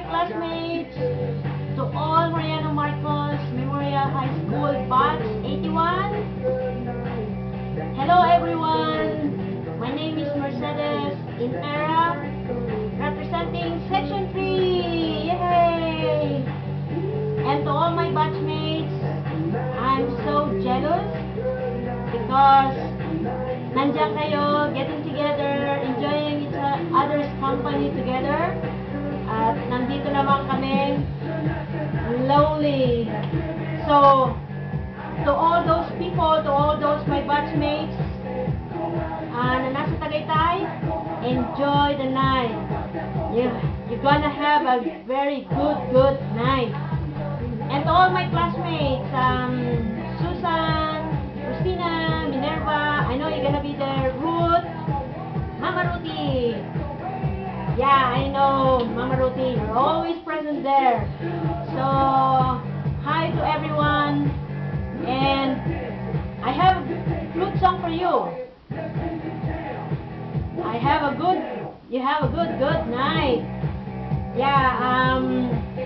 classmates, to all Mariano Marcos Memorial High School Batch 81. Hello everyone, my name is Mercedes Intera, representing Section 3. Yay! And to all my batchmates, I'm so jealous because nandiyan kayo, getting together, enjoying each other's company together. At nandito naman kami, lonely. So, to all those people, to all those my batchmates na nasa Tagaytay, enjoy the night. You're gonna have a very good night. And to all my classmates, Susan, Christina, Minerva, I know you're gonna be there. Ruth, Mama Ruti. Yeah, I know, Mama Ruti, you're always present there. So, hi to everyone. And I have a good song for you. You have a good night. Yeah,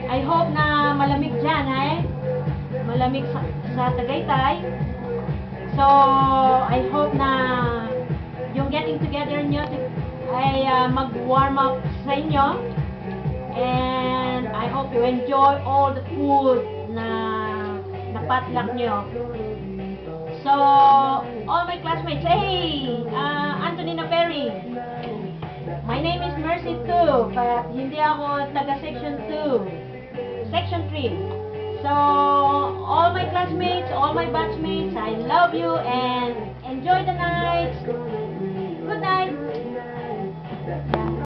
I hope na malamig dyan, malamig sa Tagaytay. So, I hope na yung getting together nyo ay mag-warm up sa inyo. And I hope you enjoy all the food na napatlock nyo. So, all my classmates, hey! Anthony Naperry. My name is Mercy too, but hindi ako taga Section 2. Section 3. So, all my classmates, all my batchmates, I love you and enjoy the night. Good night.